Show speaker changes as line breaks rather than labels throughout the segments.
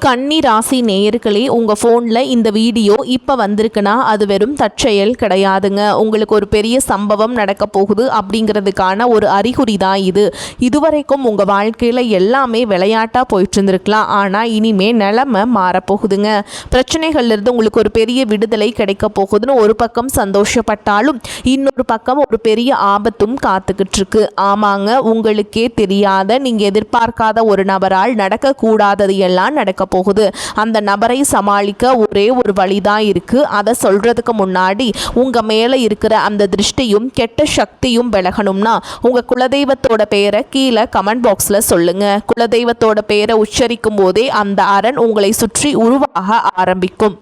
கன்னி ராசி நேயர்களே, உங்கள் ஃபோனில் இந்த வீடியோ இப்போ வந்திருக்குன்னா அது வெறும் தற்செயல் கிடையாதுங்க. உங்களுக்கு ஒரு பெரிய சம்பவம் நடக்க போகுது அப்படிங்கிறதுக்கான ஒரு அறிகுறி தான் இது. இதுவரைக்கும் உங்கள் வாழ்க்கையில் எல்லாமே விளையாட்டாக போயிட்டு இருந்திருக்கலாம். ஆனால் இனிமே நிலைமை மாறப்போகுதுங்க. பிரச்சனைகள்லேருந்து உங்களுக்கு ஒரு பெரிய விடுதலை கிடைக்க போகுதுன்னு ஒரு பக்கம் சந்தோஷப்பட்டாலும் இன்னொரு பக்கம் ஒரு பெரிய ஆபத்தும் காத்துக்கிட்டு இருக்கு. ஆமாங்க, உங்களுக்கே தெரியாத நீங்கள் எதிர்பார்க்காத ஒரு நபரால் நடக்கக்கூடாதது எல்லாம் நடக்க போகுது. அந்த நபரை சமாளிக்க ஒரே ஒரு வழிதான் இருக்கு. அதை சொல்றதுக்கு முன்னாடி உங்க மேல இருக்கிற அந்த திருஷ்டியும் கெட்ட சக்தியும் விலகணும்னா உங்க குலதெய்வத்தோட பெயரை கீழே கமெண்ட் பாக்ஸ்ல சொல்லுங்க. குலதெய்வத்தோட பெயரை உச்சரிக்கும் போதே அந்த அரண் உங்களை சுற்றி உருவாக ஆரம்பிக்கும்.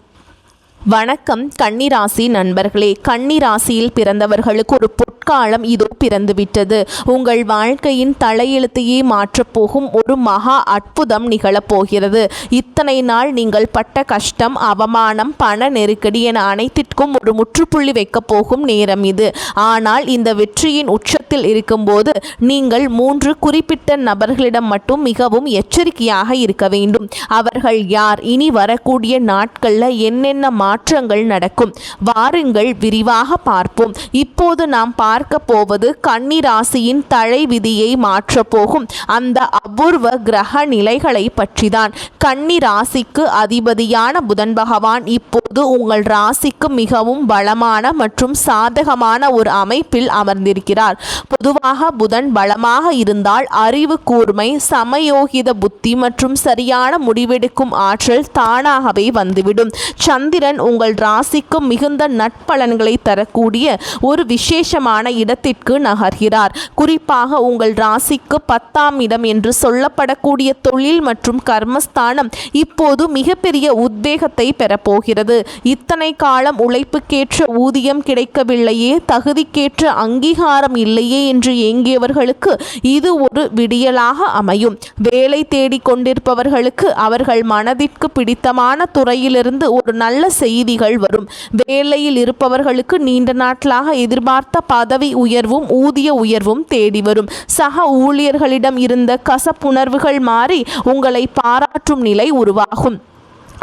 வணக்கம் கன்னிராசி நண்பர்களே. கன்னிராசியில் பிறந்தவர்களுக்கு ஒரு பொற்காலம் இதோ பிறந்துவிட்டது. உங்கள் வாழ்க்கையின் தலையெழுத்தையே மாற்றப்போகும் ஒரு மகா அற்புதம் நிகழப்போகிறது. இத்தனை நாள் நீங்கள் பட்ட கஷ்டம், அவமானம், பண நெருக்கடி என அனைத்திற்கும் ஒரு முற்றுப்புள்ளி வைக்கப் போகும் நேரம் இது. ஆனால் இந்த வெற்றியின் உச்சத்தில் இருக்கும்போது நீங்கள் 3 குறிப்பிட்ட நபர்களிடம் மட்டும் மிகவும் எச்சரிக்கையாக இருக்க வேண்டும். அவர்கள் யார்? இனி வரக்கூடிய நாட்களில் என்னென்ன மாற்றங்கள் நடக்கும்? வாருங்கள் விரிவாக பார்ப்போம். இப்போது நாம் பார்க்க போவது கன்னி ராசியின் தலை விதியை மாற்றப்போகும் அந்த அபூர்வ கிரக நிலைகளை பற்றிதான். கன்னி ராசிக்கு அதிபதியான புதன் பகவான் இப்போது உங்கள் ராசிக்கு மிகவும் பலமான மற்றும் சாதகமான ஒரு அமைப்பில் அமர்ந்திருக்கிறார். பொதுவாக புதன் பலமாக இருந்தால் அறிவு கூர்மை, சமயோகித புத்தி மற்றும் சரியான முடிவெடுக்கும் ஆற்றல் தானாகவே வந்துவிடும். சந்திரன் உங்கள் ராசிக்கு மிகுந்த நட்பலன்களை தரக்கூடிய ஒரு விசேஷமான இடத்திற்கு நகர்கிறார். குறிப்பாக உங்கள் ராசிக்கு 10ஆம் இடம் என்று சொல்லப்படக்கூடிய தொழில் மற்றும் கர்மஸ்தானம் இப்போது மிகப்பெரிய உத்வேகத்தை பெறப்போகிறது. இத்தனை காலம் உழைப்புக்கேற்ற ஊதியம் கிடைக்கவில்லையே, தகுதிக்கேற்ற அங்கீகாரம் இல்லையே என்று ஏங்கியவர்களுக்கு இது ஒரு விடியலாக அமையும். வேலை தேடிக் கொண்டிருப்பவர்களுக்கு அவர்கள் மனதிற்கு பிடித்தமான துறையிலிருந்து ஒரு நல்ல செய்திகள் வரும். வேலையில் இருப்பவர்களுக்கு நீண்ட நாட்களாக எதிர்பார்த்த பதவி உயர்வும் ஊதிய உயர்வும் தேடி வரும். சக ஊழியர்களிடம் இருந்த கசப்புணர்வுகள் மாறி உங்களை பாராட்டும் நிலை உருவாகும்.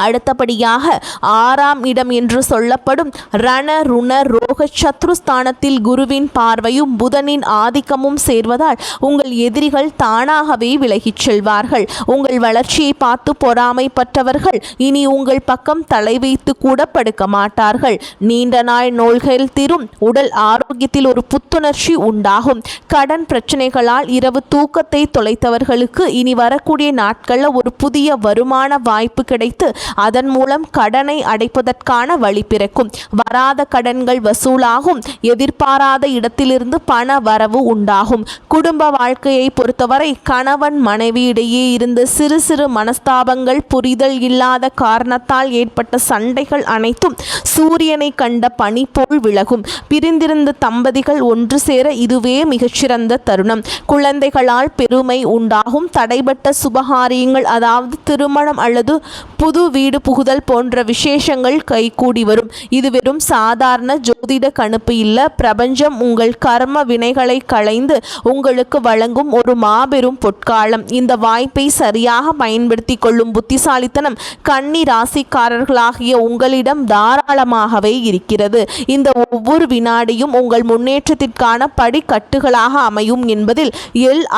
அடுத்தபடியாக 6ஆம் இடம் என்று சொல்லப்படும் ரண ருண ரோக சத்ருஸ்தானத்தில் குருவின் பார்வையும் புதனின் ஆதிக்கமும் சேர்வதால் உங்கள் எதிரிகள் தானாகவே விலகிச் செல்வார்கள். உங்கள் வளர்ச்சியை பார்த்து பொறாமைப்பட்டவர்கள் இனி உங்கள் பக்கம் தலை வைத்து கூட படுக்க மாட்டார்கள். நீண்ட நாள் நோய்கள் தீரும். உடல் ஆரோக்கியத்தில் ஒரு புத்துணர்ச்சி உண்டாகும். கடன் பிரச்சனைகளால் இரவு தூக்கத்தை தொலைத்தவர்களுக்கு இனி வரக்கூடிய நாட்களில் ஒரு புதிய வருமான வாய்ப்பு கிடைத்து அதன் மூலம் கடனை அடைப்பதற்கான வழி பிறக்கும். வராத கடன்கள் வசூலாகும். எதிர்பாராத இடத்திலிருந்து பண வரவு உண்டாகும். குடும்ப வாழ்க்கையை பொறுத்தவரை கணவன் மனைவியிடையே இருந்த சிறு சிறு மனஸ்தாபங்கள், புரிதல் இல்லாத காரணத்தால் ஏற்பட்ட சண்டைகள் அனைத்தும் சூரியனை கண்ட பனி போல் விலகும். பிரிந்திருந்த தம்பதிகள் ஒன்று சேர இதுவே மிகச்சிறந்த தருணம். குழந்தைகளால் பெருமை உண்டாகும். தடைபட்ட சுபகாரியங்கள், அதாவது திருமணம் அல்லது புது வீடு புகுதல் போன்ற விசேஷங்கள் கைகூடி வரும். இது வெறும் சாதாரண ஜோதிட கணிப்பு இல்ல. பிரபஞ்சம் உங்கள் கர்ம வினைகளை களைந்து உங்களுக்கு வழங்கும் ஒரு மாபெரும் பொற்காலம். இந்த வாய்ப்பை சரியாக பயன்படுத்தி கொள்ளும் புத்திசாலித்தனம் கன்னி ராசிக்காரர்களாகிய உங்களிடம் தாராளமாகவே இருக்கிறது. இந்த ஒவ்வொரு வினாடியும் உங்கள் முன்னேற்றத்திற்கான படிக்கட்டுகளாக அமையும் என்பதில்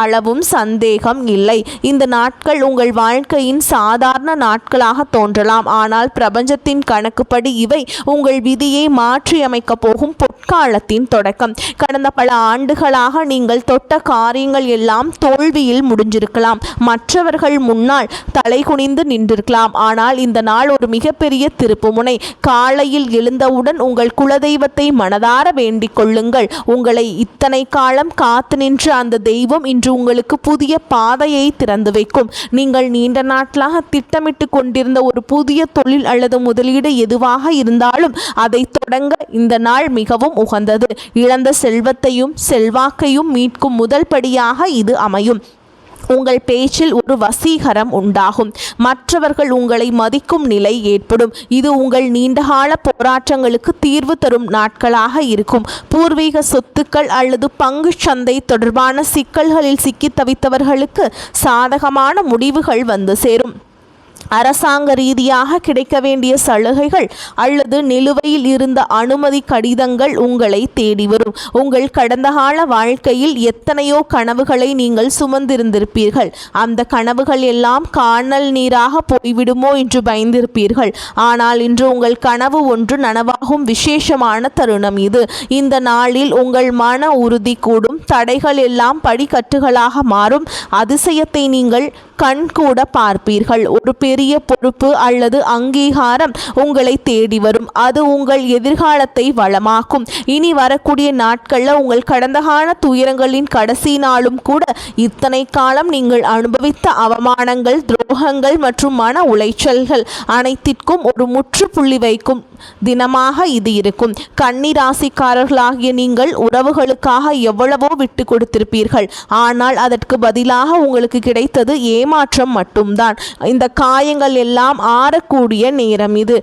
அளவும் சந்தேகம் இல்லை. இந்த நாட்கள் உங்கள் வாழ்க்கையின் சாதாரண நாட்களாக தோன்றலாம். ஆனால் பிரபஞ்சத்தின் கணக்குப்படி இவை உங்கள் விதியை மாற்றியமைக்க போகும் பொற்காலத்தின் தொடக்கம். கடந்த பல ஆண்டுகளாக நீங்கள் தொட்ட காரியங்கள் எல்லாம் தோல்வியில் முடிஞ்சிருக்கலாம். மற்றவர்கள் முன்னால் தலைகுனிந்து நின்றிருக்கலாம். ஆனால் இந்த நாள் ஒரு மிகப்பெரிய திருப்புமுனை. காலையில் எழுந்தவுடன் உங்கள் குலதெய்வத்தை மனதார வேண்டிக் கொள்ளுங்கள். உங்களை இத்தனை காலம் காத்து நின்ற அந்த தெய்வம் இன்று உங்களுக்கு புதிய பாதையை திறந்து வைக்கும். நீங்கள் நீண்ட நாட்களாக திட்டமிட்டு கொண்டிருந்த ஒரு புதிய தொழில் அல்லது முதலீடு எதுவாக இருந்தாலும் அதை தொடங்க இந்த நாள் மிகவும் உகந்தது. இழந்த செல்வத்தையும் செல்வாக்கையும் மீட்கும் முதல் படியாக இது அமையும். உங்கள் பேச்சில் ஒரு வசீகரம் உண்டாகும். மற்றவர்கள் உங்களை மதிக்கும் நிலை ஏற்படும். இது உங்கள் நீண்டகால போராட்டங்களுக்கு தீர்வு தரும் நாட்களாக இருக்கும். பூர்வீக சொத்துக்கள் அல்லது பங்கு சந்தை தொடர்பான சிக்கல்களில் சிக்கி தவித்தவர்களுக்கு சாதகமான முடிவுகள் வந்து சேரும். அரசாங்க ரீதியாக கிடைக்க வேண்டிய சலுகைகள் அல்லது நிலுவையில் இருந்த அனுமதி கடிதங்கள் உங்களை தேடி வரும். உங்கள் கடந்த கால வாழ்க்கையில் எத்தனையோ கனவுகளை நீங்கள் சுமந்திருந்திருப்பீர்கள். அந்த கனவுகள் எல்லாம் காணல் நீராக போய்விடுமோ என்று பயந்திருப்பீர்கள். ஆனால் இன்று உங்கள் கனவு ஒன்று நனவாகும் விசேஷமான தருணம் இது. இந்த நாளில் உங்கள் மன உறுதி கூடும். தடைகள் எல்லாம் படிக்கட்டுகளாக மாறும். அதிசயத்தை நீங்கள் கண்கூட பார்ப்பீர்கள். ஒரு பெரிய பொறுப்பு அல்லது அங்கீகாரம் உங்களை தேடி வரும். அது உங்கள் எதிர்காலத்தை வளமாக்கும். இனி வரக்கூடிய நாட்களில் உங்கள் கடந்த கால துயரங்களின் கடைசி நாளும் கூட இத்தனை காலம் நீங்கள் அனுபவித்த அவமானங்கள், துரோகங்கள் மற்றும் மன உளைச்சல்கள் அனைத்திற்கும் ஒரு முற்றுப்புள்ளி வைக்கும் தினமாக இது இருக்கும். கன்னி ராசிக்காரர்களாகிய நீங்கள் உறவுகளுக்காக எவ்வளவோ விட்டு கொடுத்திருப்பீர்கள். ஆனால் அதற்கு பதிலாக உங்களுக்கு கிடைத்தது ஏமாற்றம் மட்டும்தான். இந்த காயங்கள் எல்லாம் ஆறக்கூடிய நேரம் இது.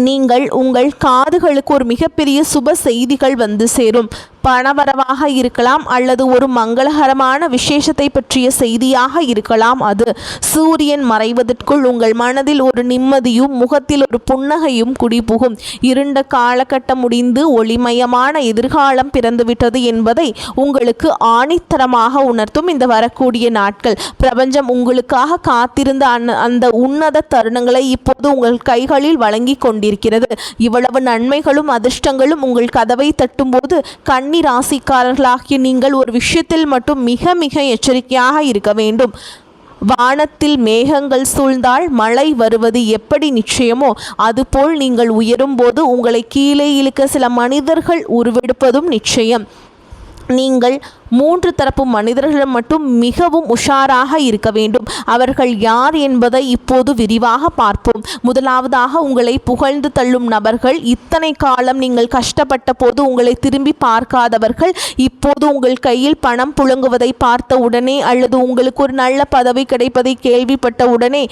நீங்கள் உங்கள் காதுகளுக்கு ஒரு மிகப்பெரிய சுப செய்திகள் வந்து சேரும். பணவரவாக இருக்கலாம் அல்லது ஒரு மங்களகரமான விசேஷத்தை பற்றிய செய்தியாக இருக்கலாம். அது சூரியன் மறைவதற்குள் உங்கள் மனதில் ஒரு நிம்மதியும் முகத்தில் ஒரு புன்னகையும் குடிபுகும். இருண்ட காலகட்டம் முடிந்து ஒளிமயமான எதிர்காலம் பிறந்துவிட்டது என்பதை உங்களுக்கு ஆணித்தரமாக உணர்த்தும் இந்த வரக்கூடிய நாட்கள். பிரபஞ்சம் உங்களுக்காக காத்திருந்த அந்த உன்னத தருணங்களை இப்போது உங்கள் கைகளில் வழங்கி கொண்டிருக்கிறது. இவ்வளவு நன்மைகளும் அதிர்ஷ்டங்களும் உங்கள் கதவை தட்டும்போது கன்னி ராசிக்காரர்களாகிய நீங்கள் ஒரு விஷயத்தில் மட்டும் மிக மிக எச்சரிக்கையாக இருக்க வேண்டும். வானத்தில் மேகங்கள் சூழ்ந்தால் மழை வருவது எப்படி நிச்சயமோ அதுபோல் நீங்கள் உயரும்போது உங்களை கீழே இழுக்க சில மனிதர்கள் உருவெடுப்பதும் நிச்சயம். நீங்கள் 3 தரப்பு மனிதர்கள் மட்டும் மிகவும் உஷாராக இருக்க வேண்டும். அவர்கள் யார் என்பதை இப்போது விரிவாக பார்ப்போம். முதலாவதாக உங்களை புகழ்ந்து தள்ளும் நபர்கள். இத்தனை காலம் நீங்கள் கஷ்டப்பட்ட போது உங்களை திரும்பி பார்க்காதவர்கள் இப்போது உங்கள் கையில் பணம் புழங்குவதை பார்த்த உடனே அல்லது உங்களுக்கு ஒரு நல்ல பதவி கிடைப்பதை கேள்விப்பட்ட உடனே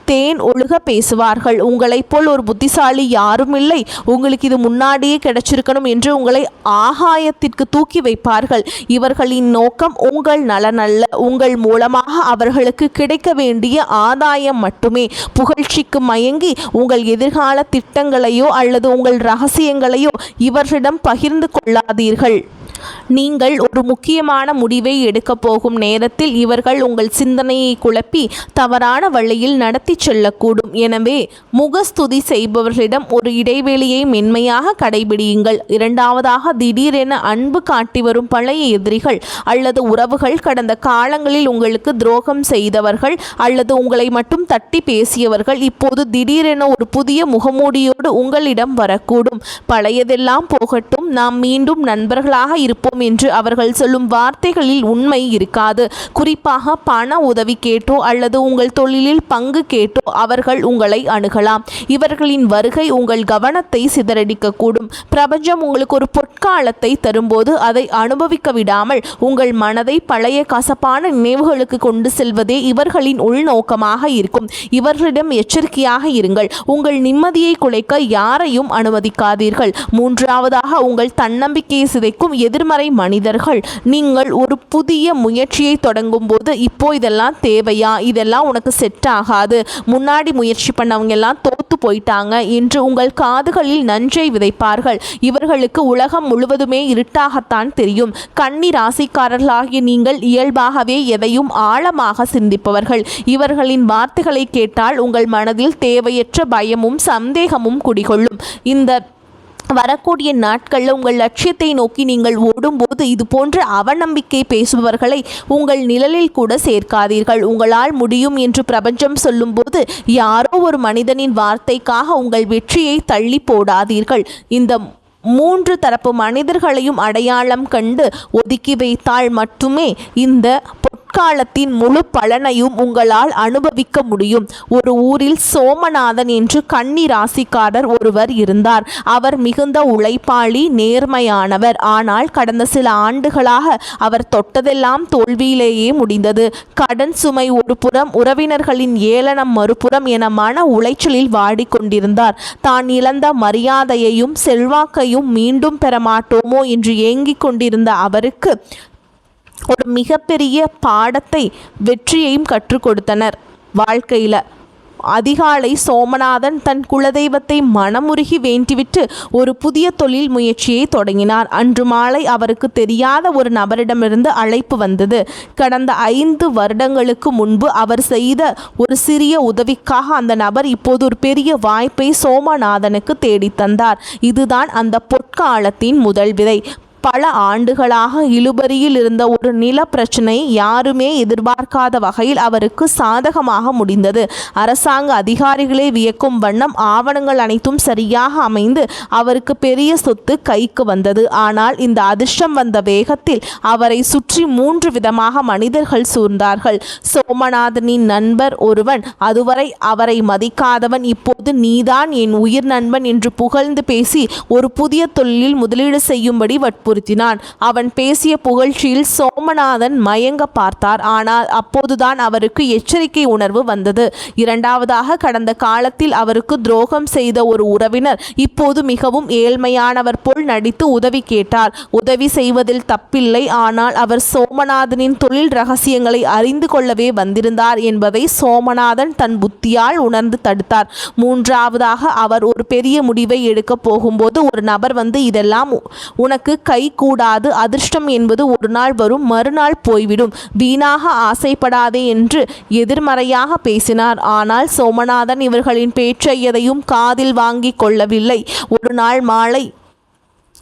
தேன் ஒழுக பேசுவார்கள். உங்களைப் போல் ஒரு புத்திசாலி யாரும் இல்லை, உங்களுக்கு இது முன்னாடியே கிடைச்சிருக்கணும் என்று உங்களை ஆகாயத்திற்கு தூக்கி வைப்பார்கள். இவர்களின் நோக்கம் உங்கள் நலனல்ல, உங்கள் மூலமாக அவர்களுக்கு கிடைக்க வேண்டிய ஆதாயம் மட்டுமே. புகழ்ச்சிக்கு மயங்கி உங்கள் எதிர்கால திட்டங்களையோ அல்லது உங்கள் ரகசியங்களையோ இவர்களிடம் பகிர்ந்து கொள்ளாதீர்கள். நீங்கள் ஒரு முக்கியமான முடிவை எடுக்கப் போகும் நேரத்தில் இவர்கள் உங்கள் சிந்தனையை குழப்பி தவறான வழியில் நடத்தி செல்லக்கூடும். எனவே முகஸ்துதி செய்பவர்களிடம் ஒரு இடைவெளியை மென்மையாக கடைபிடியுங்கள். இரண்டாவதாக, திடீரென அன்பு காட்டி வரும் பழைய எதிரிகள் அல்லது உறவுகள். கடந்த காலங்களில் உங்களுக்கு துரோகம் செய்தவர்கள் அல்லது உங்களை மட்டும் தட்டி பேசியவர்கள் இப்போது திடீரென ஒரு புதிய முகமூடியோடு உங்களிடம் வரக்கூடும். பழையதெல்லாம் போகட்டும், நாம் மீண்டும் நண்பர்களாக இருப்போம் என்று அவர்கள் சொல்லும் வார்த்தைகளில் உண்மை இருக்காது. குறிப்பாக பண உதவி கேட்டோ அல்லது உங்கள் தொழிலில் பங்கு கேட்டோ அவர்கள் உங்களை அணுகலாம். இவர்களின் வருகை உங்கள் கவனத்தை சிதறடிக்கக்கூடும். பிரபஞ்சம் உங்களுக்கு ஒரு பொற்காலத்தை தரும்போது அதை அனுபவிக்க விடாமல் உங்கள் மனதை பழைய கசப்பான நினைவுகளுக்கு கொண்டு செல்வதே இவர்களின் உள்நோக்கமாக இருக்கும். இவர்களிடம் எச்சரிக்கையாக இருங்கள். உங்கள் நிம்மதியை குலைக்க யாரையும் அனுமதிக்காதீர்கள். மூன்றாவதாக, உங்கள் தன்னம்பிக்கையை சிதைக்கும் எதிர்மறை மனிதர்கள். நீங்கள் ஒரு புதிய முயற்சியை தொடங்கும் போது இப்போ இதெல்லாம் தேவையா, இதெல்லாம் உனக்கு செட் ஆகாது, முன்னாடி முயற்சி பண்ணவங்க எல்லாம் தோத்து போயிட்டாங்க என்று உங்கள் காதுகளில் நஞ்சை விதைப்பார்கள். இவர்களுக்கு உலகம் முழுவதுமே இருட்டாகத்தான் தெரியும். கன்னி ராசிக்காரர்களாகிய நீங்கள் இயல்பாகவே எதையும் ஆழமாக சிந்திப்பவர்கள். இவர்களின் வார்த்தைகளை கேட்டால் உங்கள் மனதில் தேவையற்ற பயமும் சந்தேகமும் குடிகொள்ளும். இந்த வரக்கூடிய நாட்களில் உங்கள் லட்சியத்தை நோக்கி நீங்கள் ஓடும்போது இது போன்ற அவநம்பிக்கை பேசுபவர்களை உங்கள் நிழலில் கூட சேர்க்காதீர்கள். உங்களால் முடியும் என்று பிரபஞ்சம் சொல்லும்போது யாரோ ஒரு மனிதனின் வார்த்தைக்காக உங்கள் வெற்றியை தள்ளி போடாதீர்கள். இந்த 3 தரப்பு மனிதர்களையும் அடையாளம் கண்டு ஒதுக்கி வைத்தால் மட்டுமே இந்த பொற்காலத்தின் முழு பலனையும் உங்களால் அனுபவிக்க முடியும். ஒரு ஊரில் சோமநாதன் என்று கன்னி ராசிக்காரர் ஒருவர் இருந்தார். அவர் மிகுந்த உழைப்பாளி, நேர்மையானவர். ஆனால் கடந்த சில ஆண்டுகளாக அவர் தொட்டதெல்லாம் தோல்வியிலேயே முடிந்தது. கடன் சுமை ஒரு புறம், உறவினர்களின் ஏளனம் மறுபுறம் என மன உளைச்சலில் வாடிக்கொண்டிருந்தார். தான் இழந்த மரியாதையையும் செல்வாக்கையும் மீண்டும் பெற மாட்டோமோ என்று ஏங்கிக் கொண்டிருந்த அவருக்கு ஒரு மிகப்பெரிய பாடத்தை, வெற்றியையும் கற்றுக் கொடுத்தனர். வாழ்க்கையில் அதிகாலை சோமநாதன் தன் குலதெய்வத்தை மனமுருகி வேண்டிவிட்டு ஒரு புதிய தொழில் முயற்சியை தொடங்கினார். அன்று மாலை அவருக்கு தெரியாத ஒரு நபரிடமிருந்து அழைப்பு வந்தது. கடந்த 5 வருடங்களுக்கு முன்பு அவர் செய்த ஒரு சிறிய உதவிக்காக அந்த நபர் இப்போது ஒரு பெரிய வாய்ப்பை சோமநாதனுக்கு தேடித்தந்தார். இதுதான் அந்த பொற்காலத்தின் முதல் விதை. பல ஆண்டுகளாக இழுபறியில் இருந்த ஒரு நில பிரச்சனை யாருமே எதிர்பார்க்காத வகையில் அவருக்கு சாதகமாக முடிந்தது. அரசாங்க அதிகாரிகளே வியக்கும் வண்ணம் ஆவணங்கள் அனைத்தும் சரியாக அமைந்து அவருக்கு பெரிய சொத்து கைக்கு வந்தது. ஆனால் இந்த அதிர்ஷ்டம் வந்த வேகத்தில் அவரை சுற்றி 3 விதமாக மனிதர்கள் சூழ்ந்தார்கள். சோமநாதனின் நண்பர் ஒருவன், அதுவரை அவரை மதிக்காதவன், இப்போது நீதான் என் உயிர் நண்பன் என்று புகழ்ந்து பேசி ஒரு புதிய தொழிலில் முதலீடு செய்யும்படி வற்புறுத்தினான். அவன் பேசிய புகழ்ச்சியில் சோமநாதன் மயங்க பார்த்தார். ஆனால் அப்போதுதான் அவருக்கு எச்சரிக்கை உணர்வு வந்தது. இரண்டாவதாக, கடந்த காலத்தில் அவருக்கு துரோகம் செய்த ஒரு உறவினர் இப்போது மிகவும் ஏழ்மையானவர் போல் நடித்து உதவி கேட்டார். உதவி செய்வதில் தப்பில்லை, ஆனால் அவர் சோமநாதனின் தொழில் ரகசியங்களை அறிந்து கொள்ளவே வந்திருந்தார் என்பதை சோமநாதன் தன் புத்தியால் உணர்ந்து தடுத்தார். மூன்றாவதாக, அவர் ஒரு பெரிய முடிவை எடுக்க போகும்போது ஒரு நபர் வந்து, இதெல்லாம் உனக்கு கை கூடாது, அதிர்ஷ்டம் என்பது ஒரு நாள் வரும், மறுநாள் போய்விடும், வீணாக ஆசைப்படாதே என்று எதிர்மறையாக பேசினார். ஆனால் சோமநாதன் இவர்களின் பேச்சை எதையும் காதில் வாங்கிக் கொள்ளவில்லை. ஒரு நாள் மாலை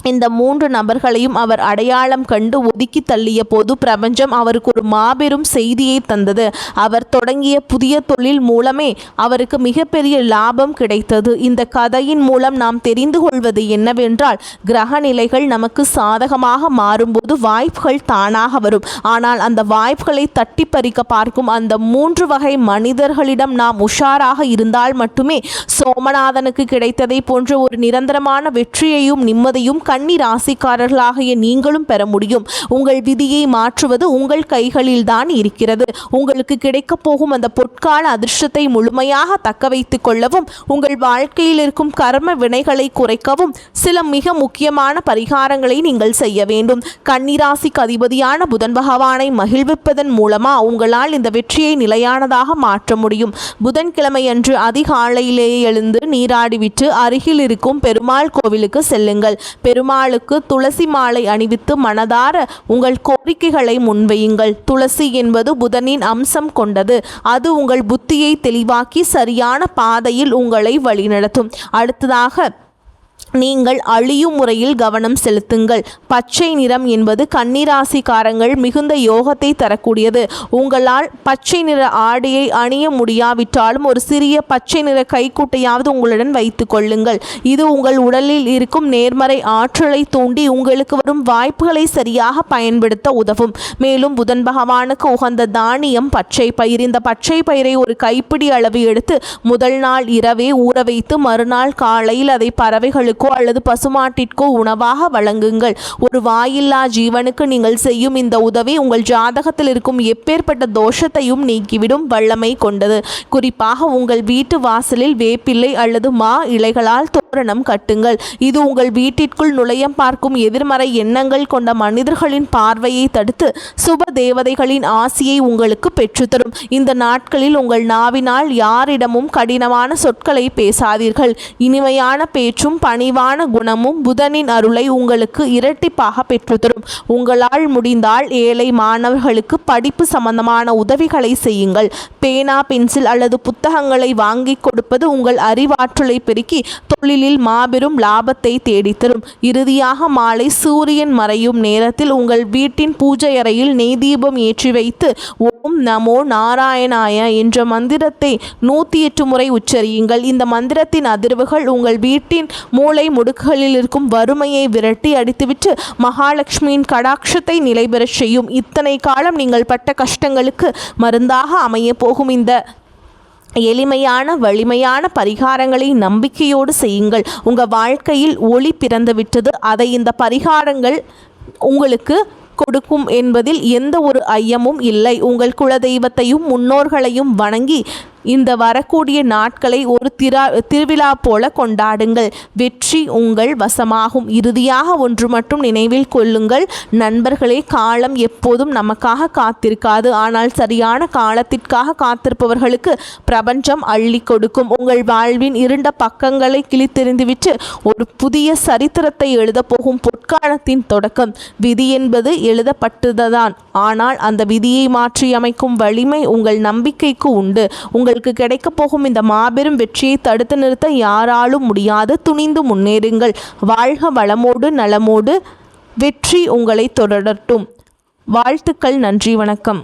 இந்த 3 நபர்களையும் அவர் அடையாளம் கண்டு ஒதுக்கி தள்ளிய போது பிரபஞ்சம் அவருக்கு ஒரு மாபெரும் செய்தியை தந்தது. அவர் தொடங்கிய புதிய தொழில் மூலமே அவருக்கு மிகப்பெரிய லாபம் கிடைத்தது. இந்த கதையின் மூலம் நாம் தெரிந்து கொள்வது என்னவென்றால், கிரக நிலைகள் நமக்கு சாதகமாக மாறும்போது வாய்ப்புகள் தானாக வரும். ஆனால் அந்த வாய்ப்புகளை தட்டி பறிக்க பார்க்கும் அந்த 3 வகை மனிதர்களிடம் நாம் உஷாராக இருந்தால் மட்டுமே சோமநாதனுக்கு கிடைத்ததை போன்ற ஒரு நிரந்தரமான வெற்றியையும் நிம்மதியும் கன்னி ராசிக்காரர்களாகிய நீங்களும் பெற முடியும். உங்கள் விதியை மாற்றுவது உங்கள் கைகளில் தான் இருக்கிறது. உங்களுக்கு கிடைக்கப் போகும் அந்த பொற்கால அதிர்ஷ்டத்தை முழுமையாக தக்க வைத்துக் கொள்ளவும், உங்கள் வாழ்க்கையில் இருக்கும் கர்ம வினைகளை குறைக்கவும் சில மிக முக்கியமான பரிகாரங்களை நீங்கள் செய்ய வேண்டும். கன்னிராசிக்கு அதிபதியான புதன் பகவானை மகிழ்விப்பதன் மூலமா உங்களால் இந்த வெற்றியை நிலையானதாக மாற்ற முடியும். புதன்கிழமை அன்று அதிகாலையிலேயே எழுந்து நீராடிவிட்டு அருகில் இருக்கும் பெருமாள் கோவிலுக்கு செல்லுங்கள். பெருமாளுக்கு துளசி மாலை அணிவித்து மனதார உங்கள் கோரிக்கைகளை முன்வையுங்கள். துளசி என்பது புதனின் அம்சம் கொண்டது. அது உங்கள் புத்தியை தெளிவாக்கி சரியான பாதையில் உங்களை வழிநடத்தும். அடுத்ததாக, நீங்கள் அழியும் முறையில் கவனம் செலுத்துங்கள். பச்சை நிறம் என்பது கன்னிராசிக்காரங்கள் மிகுந்த யோகத்தை தரக்கூடியது. உங்களால் பச்சை நிற ஆடையை அணிய முடியாவிட்டாலும் ஒரு சிறிய பச்சை நிற கைக்குட்டையாவது உங்களுடன் வைத்துக் கொள்ளுங்கள். இது உங்கள் உடலில் இருக்கும் நேர்மறை ஆற்றலை தூண்டி உங்களுக்கு வரும் வாய்ப்புகளை சரியாக பயன்படுத்த உதவும். மேலும் புதன் பகவானுக்கு உகந்த தானியம் பச்சை பயிர். இந்த பச்சை பயிரை ஒரு கைப்பிடி அளவு எடுத்து முதல் நாள் இரவே ஊற வைத்து மறுநாள் காலையில் அதை பறவைகளுக்கு அல்லது பசுமாட்டிற்கோ உணவாக வழங்குங்கள். ஒரு வாயில்லா ஜீவனுக்கு நீங்கள் செய்யும் இந்த உதவி உங்கள் ஜாதகத்தில் இருக்கும் எப்பேற்பட்ட தோஷத்தையும் நீக்கிவிடும் வல்லமை கொண்டது. குறிப்பாக உங்கள் வீட்டு வாசலில் வேப்பிள்ளை அல்லது மா இலைகளால் தோரணம் கட்டுங்கள். இது உங்கள் வீட்டிற்குள் நுழைய பார்க்கும் எதிர்மறை எண்ணங்கள் கொண்ட மனிதர்களின் பார்வையை தடுத்து சுப தேவதைகளின் ஆசியை உங்களுக்கு பெற்றுத்தரும். இந்த நாட்களில் உங்கள் நாவினால் யாரிடமும் கடினமான சொற்களை பேசாதீர்கள். இனிமையான பேச்சும் பணிவான குணமும் புதனின் அருளை உங்களுக்கு இரட்டிப்பாக பெற்றுத்தரும். உங்களால் முடிந்தால் ஏழை மாணவர்களுக்கு படிப்பு சம்பந்தமான உதவிகளை செய்யுங்கள். பேனா, பென்சில் அல்லது புத்தகங்களை வாங்கி கொடுப்பது உங்கள் அறிவாற்றலை பெருக்கி தொழிலில் மாபெரும் லாபத்தை தேடித்தரும். இறுதியாக, மாலை சூரியன் மறையும் நேரத்தில் உங்கள் வீட்டின் பூஜை அறையில் நெய் தீபம் ஏற்றி வைத்து ஓம் நமோ நாராயணாய என்ற மந்திரத்தை 108 முறை உச்சரியுங்கள். இந்த மந்திரத்தின் அதிர்வுகள் உங்கள் வீட்டின் மூளை முடுக்குகளில் இருக்கும் வறுமையை விரட்டி அடித்துவிட்டு மகாலட்சுமியின் கடாட்சத்தை நிலைபெறச் செய்யும். இத்தனை காலம் நீங்கள் பட்ட கஷ்டங்களுக்கு மருந்தாக அமைய போகும் இந்த எளிமையான வலிமையான பரிகாரங்களை நம்பிக்கையோடு செய்யுங்கள். உங்கள் வாழ்க்கையில் ஒளி பிறந்து விட்டது. அதை இந்த பரிகாரங்கள் உங்களுக்கு கொடுக்கும் என்பதில் எந்த ஒரு ஐயமும் இல்லை. உங்கள் குலதெய்வத்தையும் முன்னோர்களையும் வணங்கி இந்த வரக்கூடிய நாட்களை ஒரு திருவிழா போல கொண்டாடுங்கள். வெற்றி உங்கள் வசமாகும். இறுதியாக ஒன்று மட்டும் நினைவில் கொள்ளுங்கள் நண்பர்களே, காலம் எப்போதும் நமக்காக காத்திருக்காது. ஆனால் சரியான காலத்திற்காக காத்திருப்பவர்களுக்கு பிரபஞ்சம் அள்ளி கொடுக்கும். உங்கள் வாழ்வின் இருண்ட பக்கங்களை கிழித்தெறிந்துவிட்டு ஒரு புதிய சரித்திரத்தை எழுதப் போகும் பொற்காலத்தின் தொடக்கம். விதி என்பது எழுதப்பட்டதுதான், ஆனால் அந்த விதியை மாற்றி அமைக்கும் வலிமை உங்கள் நம்பிக்கைக்கு உண்டு. உங்களுக்கு கிடைக்கப் போகும் இந்த மாபெரும் வெற்றியை தடுத்து நிறுத்த யாராலும் முடியாது. துணிந்து முன்னேறுங்கள். வாழ்க வளமோடு நலமோடு. வெற்றி உங்களை தொடரட்டும். வாழ்த்துக்கள். நன்றி. வணக்கம்.